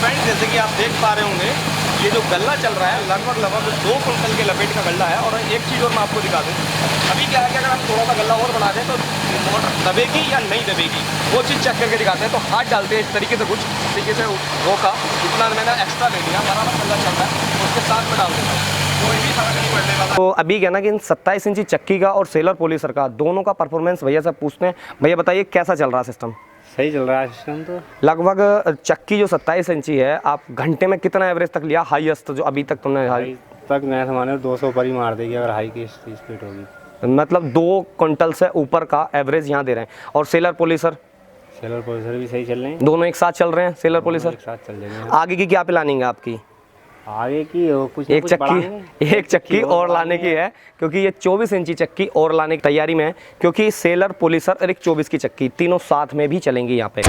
Friends जैसे कि आप देख पा रहे होंगे ये जो गल्ला चल रहा है लगभग 2 कुंटल के लपेट का गल्ला है। और एक चीज़ और मैं आपको दिखा दूँ, अभी क्या है कि अगर हम थोड़ा सा गल्ला और बढ़ा दें तो मोटर दबेगी या नहीं दबेगी वो चीज़ चेक करके दिखाते हैं। तो हाथ डालते हैं इस तरीके से, कुछ तरीके से रोका, इतना मैंने एक्स्ट्रा ले लिया, बराबर गल्ला चल रहा है उसके साथ में डाल देता हूँ, कोई भी फर्क नहीं पड़ने वाला। तो अभी क्या ना कि इन 27 इंची चक्की का और सेलर पोलिसर का दोनों का परफॉर्मेंस भैया से पूछते हैं। भैया बताइए कैसा चल रहा है सिस्टम? सही चल रहा है सिस्टम तो। लगभग चक्की जो 27 इंची है, आप घंटे में कितना एवरेज तक लिया हाईएस्ट जो अभी तक तुमने? हाई तक मैं माने 200 पर ही मार देगी अगर हाई की स्पीड होगी। मतलब 2 कुंटल से ऊपर का एवरेज यहाँ दे रहे हैं। और सेलर पोलिसर? सेलर पोलिसर भी सही चल रहे हैं, दोनों एक साथ चल रहे हैं। सेलर पोलिसर एक साथ चल रहे हैं। आगे की क्या प्लानिंग है आपकी? आगे की कुछ एक चक्की और लाने की है, क्योंकि ये 24 इंची चक्की और लाने की तैयारी में है, क्योंकि सेलर पोलिसर और एक 24 की चक्की तीनों साथ में भी चलेंगी यहाँ पे।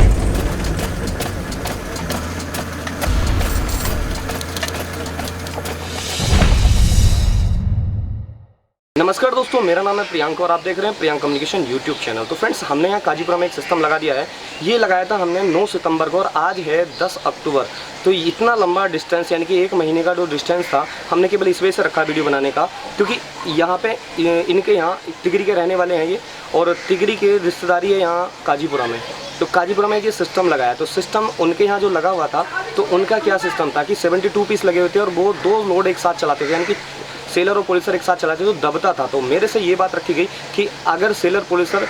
नमस्कार दोस्तों, मेरा नाम है प्रियांक और आप देख रहे हैं प्रियांक कम्युनिकेशन यूट्यूब चैनल। तो फ्रेंड्स, हमने यहाँ काजीपुरा में एक सिस्टम लगा दिया है। ये लगाया था हमने 9 सितंबर को और आज है 10 अक्टूबर। तो इतना लंबा डिस्टेंस, यानी कि 1 महीने का जो डिस्टेंस था, हमने केवल इस वजह से रखा वीडियो बनाने का, क्योंकि यहाँ पे इनके यहाँ तिगरी के रहने वाले हैं ये, और तिगरी के रिश्तेदारी है यहाँ काजीपुरा में। तो काजीपुरा में ये सिस्टम लगाया, तो सिस्टम उनके यहाँ जो लगा हुआ था, तो उनका क्या सिस्टम था कि 72 पीस लगे हुए थे और वो 2 लोड एक साथ चलाते थे, यानी कि सेलर और पोलिसर एक साथ चलाते तो दबता था। तो मेरे से ये बात रखी गई कि अगर सेलर पोलिसर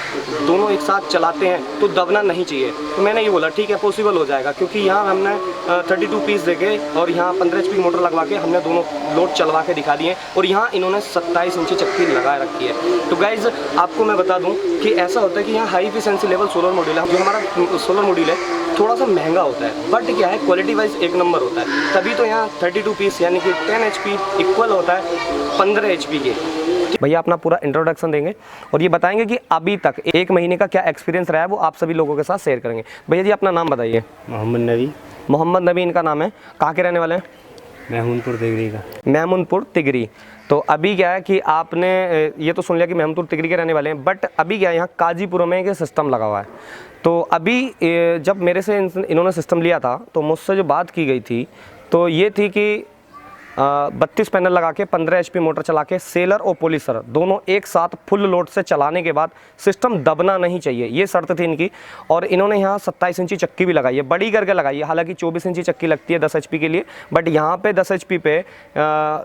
दोनों एक साथ चलाते हैं तो दबना नहीं चाहिए। तो मैंने ये बोला ठीक है, पॉसिबल हो जाएगा, क्योंकि यहाँ हमने 32 पीस देके और यहाँ 15 HP मोटर लगवा के हमने दोनों लोड चलवा के दिखा दिए, और यहाँ इन्होंने 27 इंची चक्की लगा रखी है। तो गाइज आपको मैं बता दूँ कि ऐसा होता है कि यहाँ high efficiency level solar module है। जो हमारा सोलर मॉड्यूल है थोड़ा सा महंगा होता है, बट क्या है क्वालिटी वाइज एक नंबर होता है। तभी तो यहाँ 32 पीस यानी कि 10 HP इक्वल होता है 15 HP के। भैया अपना पूरा इंट्रोडक्शन देंगे और ये बताएंगे कि अभी तक 1 महीने का क्या एक्सपीरियंस रहा है, वो आप सभी लोगों के साथ शेयर करेंगे। भैया जी अपना नाम बताइए। मोहम्मद नबी। मोहम्मद नबी इनका नाम है। कहाँ के रहने वाले हैं? महमूदपुर तिगरी का। महमूदपुर तिगरी। तो अभी क्या है कि आपने ये तो सुन लिया कि महमूदपुर तिगरी के रहने वाले हैं, बट अभी क्या है यहाँ काजीपुरा में एक सिस्टम लगा हुआ है। तो अभी जब मेरे से इन्होंने सिस्टम लिया था तो मुझसे जो बात की गई थी तो ये थी कि 32 पैनल लगा के 15 HP मोटर चला के सेलर और पोलिसर दोनों एक साथ फुल लोड से चलाने के बाद सिस्टम दबना नहीं चाहिए, ये शर्त थी इनकी। और इन्होंने यहाँ 27 इंची चक्की भी लगाई है, बड़ी करके लगाई है। हालांकि 24 इंची चक्की लगती है 10 HP के लिए, बट यहाँ पे 10 HP पे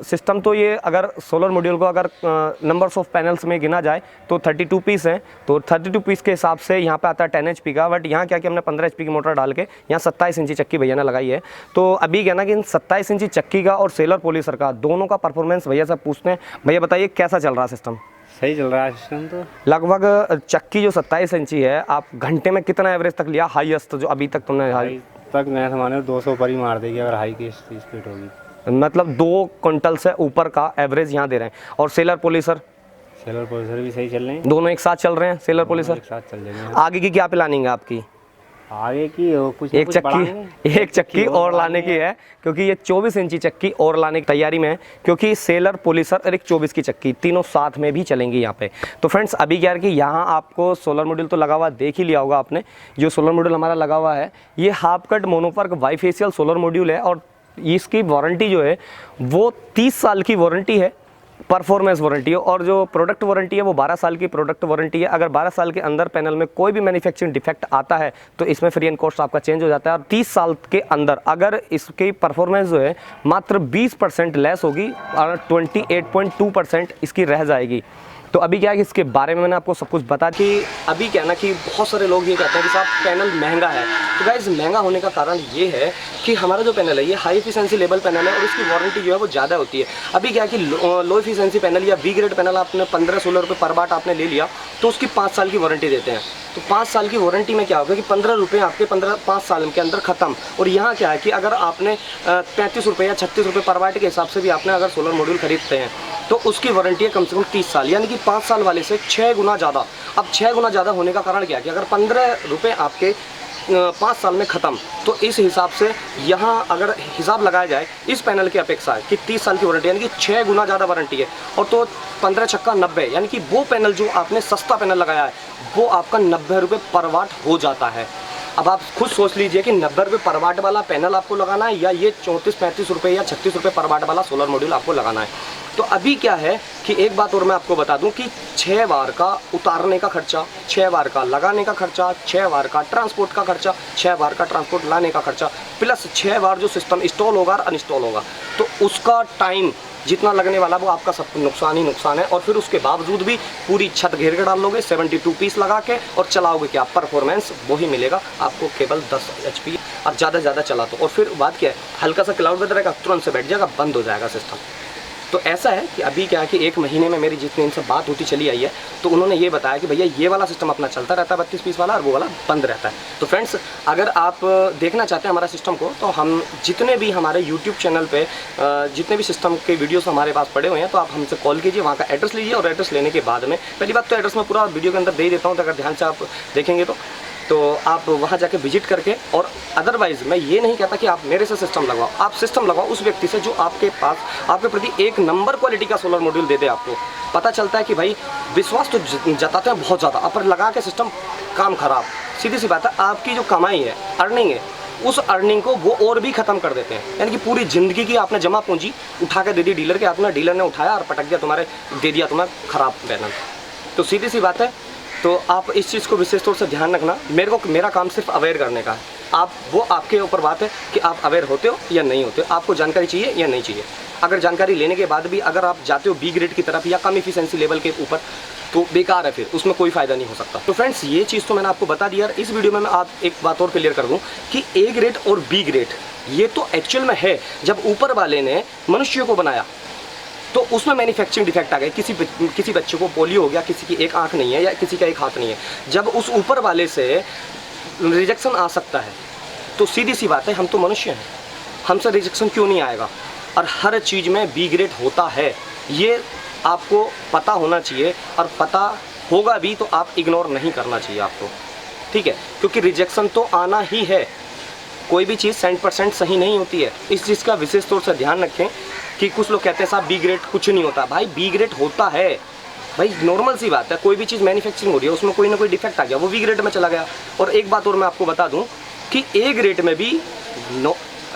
सिस्टम तो ये अगर सोलर मॉड्यूल को अगर नंबर्स ऑफ पैनल्स में गिना जाए तो 32 पीस हैं। तो 32 पीस के हिसाब से यहाँ पे आता है 10 HP का, बट यहाँ क्या कि हमने 15 HP की मोटर डाल के यहाँ 27 इंची चक्की भैया ने लगाई है। तो अभी क्या ना कि इन 27 इंची चक्की का और सेलर पोलिसर का दोनों का परफॉर्मेंस भैया से पूछते हैं। भैया बताइए कैसा चल रहा है सिस्टम? सही चल रहा है सिस्टम तो। लगभग चक्की जो 27 इंची है, आप घंटे में कितना एवरेज तक लिया हाईएस्ट जो अभी तक तुमने? हाई तक मैं माने 200 पर ही मार देगी अगर हाई की स्पीड होगी। मतलब 2 कुंटल से ऊपर का एवरेज यहाँ दे रहे हैं। और सेलर पोलिसर? सेलर पोलिसर भी सही चल रहे हैं, दोनों एक साथ चल रहे हैं। सेलर पोलिसर एक साथ चल रहे हैं। आगे की क्या प्लानिंग है आपकी? आगे की कुछ एक चक्की और लाने की है, क्योंकि ये 24 इंची चक्की और लाने की तैयारी में है, क्योंकि सेलर पोलिसर और एक 24 की चक्की तीनों साथ में भी चलेंगी यहाँ पे। तो फ्रेंड्स अभी क्या है कि यहाँ आपको सोलर मॉड्यूल तो लगा हुआ देख ही लिया होगा आपने। जो सोलर मॉड्यूल हमारा लगा हुआ है ये half cut mono PERC bifacial solar module है, और इसकी वारंटी जो है वो 30 साल की वारंटी है, परफॉर्मेंस वारंटी है। और जो प्रोडक्ट वारंटी है वो 12 साल की प्रोडक्ट वारंटी है। अगर 12 साल के अंदर पैनल में कोई भी मैन्युफैक्चरिंग डिफेक्ट आता है तो इसमें फ्री एंड कॉस्ट आपका चेंज हो जाता है। और 30 साल के अंदर अगर इसकी परफॉर्मेंस जो है मात्र 20% लेस होगी और 28.2% इसकी रह जाएगी। तो अभी क्या है कि इसके बारे में मैंने आपको सब कुछ बता कि अभी क्या ना कि बहुत सारे लोग ये कहते हैं कि साहब पैनल महंगा है। तो गाइस महंगा होने का कारण ये है कि हमारा जो पैनल है ये हाई एफिशिएंसी लेवल पैनल है और इसकी वारंटी जो है वो ज़्यादा होती है। अभी क्या है कि लो एफिशिएंसी पैनल या बी ग्रेड पैनल आपने 15-16 रुपये पर वाट आपने ले लिया तो उसकी 5 साल की वारंटी देते हैं। तो 5 साल की वारंटी में क्या होगा कि 15 रुपये आपके 5 साल के अंदर ख़त्म। और यहाँ क्या है कि अगर आपने 35 रुपये या 36 रुपये पर वाट के हिसाब से भी आपने अगर सोलर मॉड्यूल खरीदते हैं तो उसकी वारंटी है कम से कम 30 साल, यानी कि 5 साल वाले से 6 गुना ज़्यादा। अब 6 गुना ज़्यादा होने का कारण क्या है कि अगर 15 रुपये आपके 5 साल में ख़त्म, तो इस हिसाब से यहाँ अगर हिसाब लगाया जाए इस पैनल की अपेक्षा है कि 30 साल की वारंटी यानी कि 6 गुना ज़्यादा वारंटी है। और तो 15 छक्का 90, यानी कि वो पैनल जो आपने सस्ता पैनल लगाया है वो आपका 90 रुपये पर वाट हो जाता है। अब आप खुद सोच लीजिए कि 90 रुपये पर वाट वाला पैनल आपको लगाना है या ये 34-35 रुपये या 36 रुपये पर वाट वाला सोलर मॉड्यूल आपको लगाना है। तो अभी क्या है कि एक बात और मैं आपको बता दूं कि 6 बार का उतारने का खर्चा, 6 बार का लगाने का खर्चा, 6 बार का ट्रांसपोर्ट का खर्चा, 6 बार का ट्रांसपोर्ट लाने का खर्चा, प्लस 6 बार जो सिस्टम इंस्टॉल होगा और अनइंस्टॉल होगा, तो उसका टाइम जितना लगने वाला वो आपका सब नुकसान ही नुकसान है। और फिर उसके बावजूद भी पूरी छत घेर के डाल लोगे 72 पीस लगा के और चलाओगे क्या, परफॉर्मेंस वही मिलेगा आपको केवल 10 HP और ज़्यादा चला तो। और फिर बात क्या है, हल्का सा क्लाउड वेदर रहेगा तुरंत से बैठ जाएगा, बंद हो जाएगा सिस्टम। तो ऐसा है कि अभी क्या है कि 1 महीने में मेरी जितनी इनसे बात होती चली आई है, तो उन्होंने ये बताया कि भैया ये वाला सिस्टम अपना चलता रहता है 32 पीस वाला और वो वाला बंद रहता है। तो फ्रेंड्स, अगर आप देखना चाहते हैं हमारा सिस्टम को, तो हम जितने भी हमारे यूट्यूब चैनल पे जितने भी सिस्टम के वीडियोस हमारे पास पड़े हुए हैं, तो आप हमसे कॉल कीजिए, वहाँ का एड्रेस लीजिए और एड्रेस लेने के बाद में, पहली बात तो एड्रेस में पूरा वीडियो के अंदर दे देता हूँ, तो अगर ध्यान से आप देखेंगे तो आप वहाँ जाके विजिट करके, और अदरवाइज़ मैं ये नहीं कहता कि आप मेरे से सिस्टम लगवाओ, आप सिस्टम लगवाओ उस व्यक्ति से जो आपके पास आपके प्रति 1 नंबर क्वालिटी का सोलर मॉड्यूल दे दे। आपको पता चलता है कि भाई विश्वास तो जताते हैं बहुत ज़्यादा, पर लगा के सिस्टम काम खराब। सीधी सी बात है, आपकी जो कमाई है, अर्निंग है, उस अर्निंग को वो और भी ख़त्म कर देते हैं। यानी कि पूरी ज़िंदगी की आपने जमा पूंजी उठा के दे दी डीलर के हाथ में, डीलर ने उठाया और पटक दिया तुम्हारे, दे दिया तुम्हें ख़राब पैनल। तो सीधी सी बात है, तो आप इस चीज़ को विशेष तौर से ध्यान रखना। मेरा काम सिर्फ अवेयर करने का है। वो आपके ऊपर बात है कि आप अवेयर होते हो या नहीं होते हो, आपको जानकारी चाहिए या नहीं चाहिए। अगर जानकारी लेने के बाद भी अगर आप जाते हो बी ग्रेड की तरफ या कम इफिशिएंसी लेवल के ऊपर, तो बेकार है, फिर उसमें कोई फ़ायदा नहीं हो सकता। तो फ्रेंड्स, ये चीज़ तो मैंने आपको बता दिया। इस वीडियो में मैं आप एक बात और क्लियर कर दूँ कि ए ग्रेड और बी ग्रेड ये तो एक्चुअल में है, जब ऊपर वाले ने मनुष्य को बनाया तो उसमें मैन्युफैक्चरिंग डिफेक्ट आ गए। किसी बच्चे को पोलियो हो गया, किसी की एक आंख नहीं है या किसी का एक हाथ नहीं है, जब उस ऊपर वाले से रिजेक्शन आ सकता है, तो सीधी सी बात है, हम तो मनुष्य हैं, हमसे रिजेक्शन क्यों नहीं आएगा। और हर चीज़ में बी ग्रेड होता है, ये आपको पता होना चाहिए, और पता होगा भी तो आप इग्नोर नहीं करना चाहिए आपको, ठीक है, क्योंकि रिजेक्शन तो आना ही है। कोई भी चीज़ 100% सही नहीं होती है, इस चीज़ का विशेष तौर से ध्यान रखें। कि कुछ लोग कहते हैं साहब बी ग्रेड कुछ नहीं होता, भाई बी ग्रेड होता है, भाई नॉर्मल सी बात है। कोई भी चीज़ मैन्युफैक्चरिंग हो रही है, उसमें कोई ना कोई डिफेक्ट आ गया, वो बी ग्रेड में चला गया। और एक बात और मैं आपको बता दूं कि ए ग्रेड में भी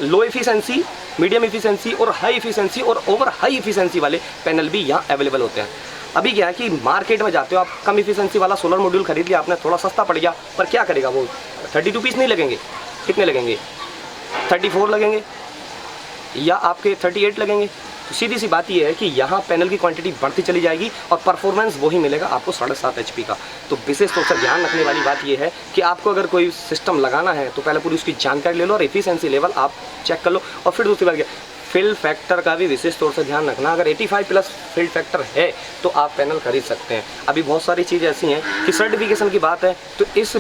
लो एफिशिएंसी, मीडियम एफिशिएंसी और हाई एफिशिएंसी और ओवर हाई एफिशिएंसी वाले पैनल भी यहाँ अवेलेबल होते हैं। अभी क्या है कि मार्केट में जाते हो आप, कम एफिशिएंसी वाला सोलर मॉड्यूल खरीद लिया आपने, थोड़ा सस्ता पड़ गया, पर क्या करेगा वो, 32 पीस नहीं लगेंगे, कितने लगेंगे, 34 लगेंगे या आपके 38 लगेंगे। तो सीधी सी बात यह है कि यहाँ पैनल की क्वांटिटी बढ़ती चली जाएगी और परफॉर्मेंस वही मिलेगा आपको 7.5 HP का। तो विशेष तौर से ध्यान रखने वाली बात यह है कि आपको अगर कोई सिस्टम लगाना है तो पहले पूरी उसकी जानकारी ले लो और एफिशिएंसी लेवल आप चेक कर लो। और फिर दूसरी बात क्या, फिल फैक्टर का भी विशेष तौर से ध्यान रखना। अगर 85+ फिल फैक्टर है तो आप पैनल खरीद सकते हैं। अभी बहुत सारी चीज़ें ऐसी हैं कि सर्टिफिकेशन की बात है, तो इस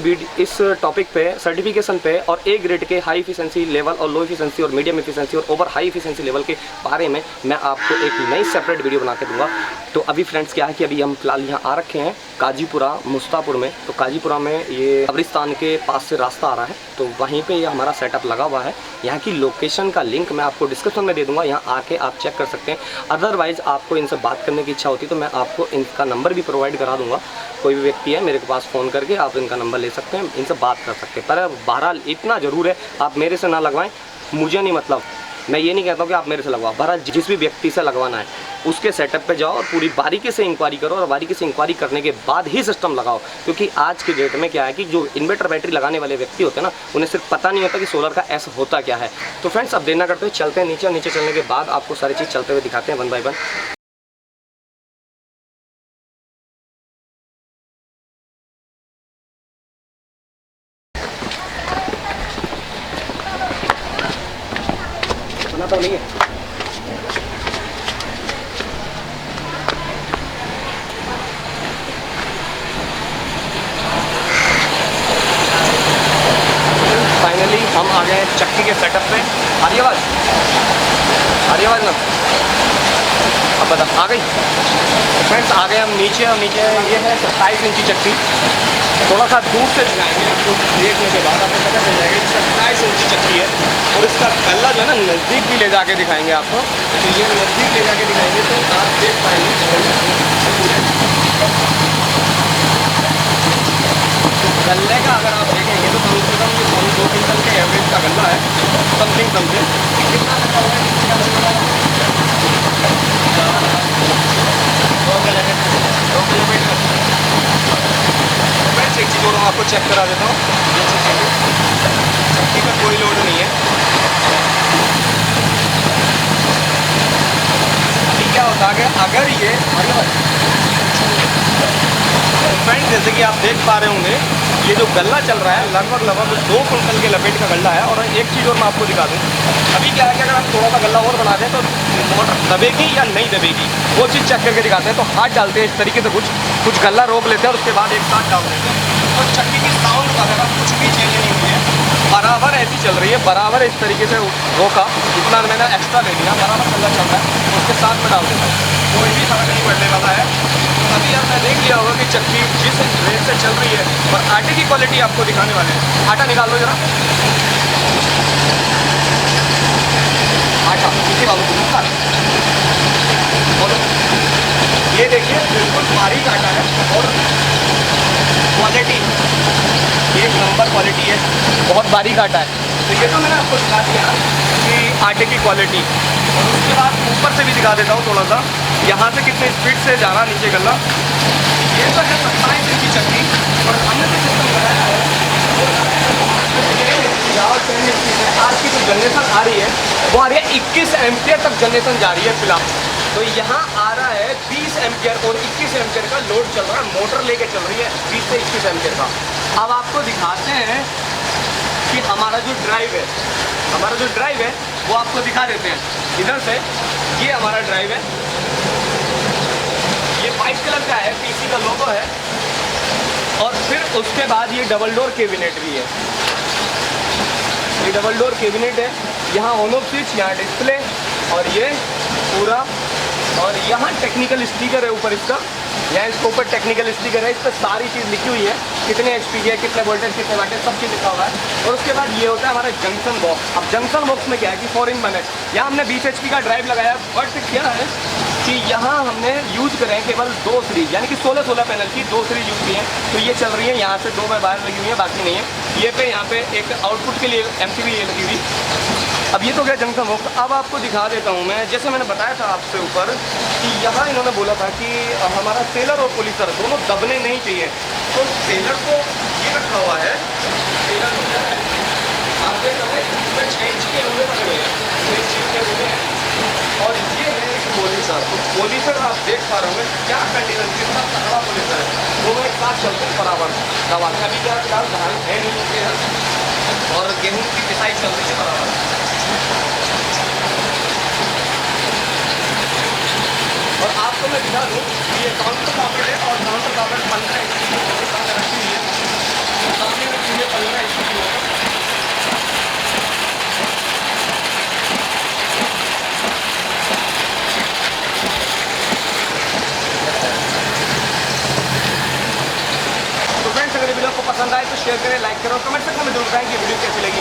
टॉपिक पे सर्टिफिकेशन पे और ए ग्रेड के हाई एफिशिएंसी लेवल और लो एफिशिएंसी और मीडियम एफिशिएंसी और ओवर हाई एफिशिएंसी लेवल के बारे में मैं आपको एक नई सेपरेट वीडियो बना के दूंगा। तो अभी फ्रेंड्स क्या है कि अभी हम फिलहाल यहाँ आ रखे हैं काजीपुरा मुस्तापुर में। तो काजीपुरा में ये कब्रिस्तान के पास से रास्ता आ रहा है, तो वहीं पे ये हमारा सेटअप लगा हुआ है। यहाँ की लोकेशन का लिंक मैं आपको डिस्क्रिप्शन में दे दूंगा, यहाँ आके आप चेक कर सकते हैं। अदरवाइज़ आपको इनसे बात करने की इच्छा होती तो मैं आपको इनका नंबर भी प्रोवाइड करा दूंगा। कोई भी व्यक्ति है मेरे पास फ़ोन करके आप इनका नंबर ले सकते हैं, इनसे बात कर सकते हैं। पर बहरहाल इतना ज़रूर है, आप मेरे से ना लगवाएं, मुझे नहीं मतलब, मैं ये नहीं कहता हूँ कि आप मेरे से लगवाओ। बहरहाल जिस भी व्यक्ति से लगवाना है उसके सेटअप पे जाओ और पूरी बारीकी से इंक्वायरी करो, और बारीकी से इंक्वायरी करने के बाद ही सिस्टम लगाओ। क्योंकि आज के डेट में क्या है कि जो इन्वर्टर बैटरी लगाने वाले व्यक्ति होते हैं ना, उन्हें सिर्फ पता नहीं होता कि सोलर का ऐसा होता क्या है। तो फ्रेंड्स, अब देर ना करते हुए चलते हैं नीचे, और नीचे चलने के बाद आपको सारी चीज़ चलते हुए दिखाते हैं 1 बाय 1। सुना तो नहीं है। फाइनली हम आ गए चक्की के सेटअप पे। आ रही आवाज़ ना? अब बता, आ गई? फ्रेंड्स, आ गए हम नीचे, और नीचे ये है 27 इंची चक्की। थोड़ा सा दूर से दिखाएंगे आपको, देखने के बाद आपको पता चल जाएगा 27 इंची चक्की है। और इसका कल्ला जो है ना, नज़दीक भी ले जाके दिखाएंगे आपको। तो ये नज़दीक ले जाके दिखाएंगे तो आप देख पाएंगे। गल्ले का अगर आप देखेंगे तो कम से कम ये 2 क्विंटल के एवरेज का गल्ला है, समथिंग कितना लगा हुआ है इसका गल्ला? 2 किलोमीटर। फ्रेंड्स एक चीज़ और मैं आपको चेक करा देता हूँ, चक्की का कोई लोड नहीं है। अभी क्या होता है अगर ये फ्रेंड्स जैसे कि आप देख पा रहे होंगे ये जो गल्ला चल रहा है लगभग 2 कुंटल के लपेट का गल्ला है। और एक चीज़ और मैं आपको दिखा दूँ, अभी क्या है कि अगर आप थोड़ा सा गल्ला और बना दें तो मोटर दबेगी या नहीं दबेगी वो चीज़ चेक करके दिखाते हैं। तो हाथ डालते हैं इस तरीके से, कुछ गल्ला रोक लेते हैं और उसके बाद एक साथ डाल देते हैं। तो चक्की की साउंड वगैरह कुछ भी चेंज नहीं हुई है, बराबर ऐसी चल रही है, बराबर इस तरीके से रोका, इतना मैंने एक्स्ट्रा ले लिया, बराबर गल्ला चल रहा है, उसके साथ में डाल देता है, कोई भी फर्क नहीं पड़ने वाला है। अभी आपने देख लिया होगा कि चक्की जिस रेट से चल रही है और आटे की क्वालिटी आपको दिखाने वाले हैं। आटा निकाल लो जरा, आटा किसी बाबू को बोलो, ये देखिए बिल्कुल बारीक आटा है और क्वालिटी एक नंबर क्वालिटी है, बहुत बारीक आटा है। तो ये तो मैंने आपको दिखा दिया कि आटे की क्वालिटी, और उसके बाद ऊपर से भी दिखा देता हूँ थोड़ा सा, यहाँ से कितने स्पीड से जा रहा नीचे गल्ला। ये तो है 27 इंच की चक्की और हमने जो सिस्टम लगाया है आज की जो जनरेशन आ रही है वो आ रही है 21 एम्पियर तक जनरेशन जा रही है फिलहाल। तो यहाँ आ रहा है 20 एम्पियर और 21 एम्पियर का लोड चल रहा है, मोटर लेके चल रही है 20 से 21 एम्पियर का। अब आपको दिखाते हैं कि हमारा जो ड्राइव है वो आपको दिखा देते हैं इधर से। ये हमारा ड्राइव है, ये वाइट कलर का है, पीसी का लोगो है, और फिर उसके बाद ये डबल डोर कैबिनेट भी है, ये डबल डोर कैबिनेट है। यहाँ ऑन ऑफ स्विच, यहाँ डिस्प्ले और ये पूरा, और यहाँ टेक्निकल स्टिकर है ऊपर इसका, यहाँ इसके ऊपर टेक्निकल स्टिकर है, इस पर सारी चीज़ लिखी हुई है, कितने एचपी है, कितने वोल्टेज, कितने वाटेज, सब चीज़ लिखा हुआ है। और उसके बाद ये होता है हमारा जंक्शन बॉक्स। अब जंक्शन बॉक्स में क्या है कि 4-in-1 है, यहाँ हमने 20 HP का ड्राइव लगाया, बट क्या है कि यहाँ हमने यूज करें केवल 2 सीरीज, यानी कि 16 पैनल की 2 सीरीज यूज की हैं। तो ये चल रही है, यहाँ से 2 में बाहर लगी हुई है, बाकी नहीं है। ये पे यहाँ पे एक आउटपुट के लिए MCB लगी हुई। अब ये तो गया जंक्शन बॉक्स। अब आपको दिखा देता हूँ मैं, जैसे मैंने बताया था आपसे ऊपर कि यहाँ इन्होंने बोला था कि हमारा सेलर और पोलिसर दोनों दबने नहीं चाहिए। तो सेलर को ये रखा हुआ है, सेलर को क्या है आप देख रहे हैं, इसमें 6 इंच के होने पड़े हुए हैं, 6 इंच के होते हैं। और ये है एक पोलिसर। तो पोलिसर आप देख पा रहे होंगे क्या कंडीशन, कितना तगड़ा पोलिसर है, दोनों एक साथ चलते हैं बराबर। दवा अभी क्या फिलहाल धान है नहीं और गेहूँ की पिसाई चल रही है बराबर। और आपको मैं दिखा दूँ ये काउंटर टॉपरेट है और काउंटर टॉपरेट 15 इंच की रखी हुई है, सामने में चीज़ें 15 इंच की होगा। तो फ्रेंड्स अगर वीडियो को पसंद आए तो शेयर करें, लाइक करो, कमेंट सेक्शन में जरूर बताएं कि वीडियो कैसी लगी।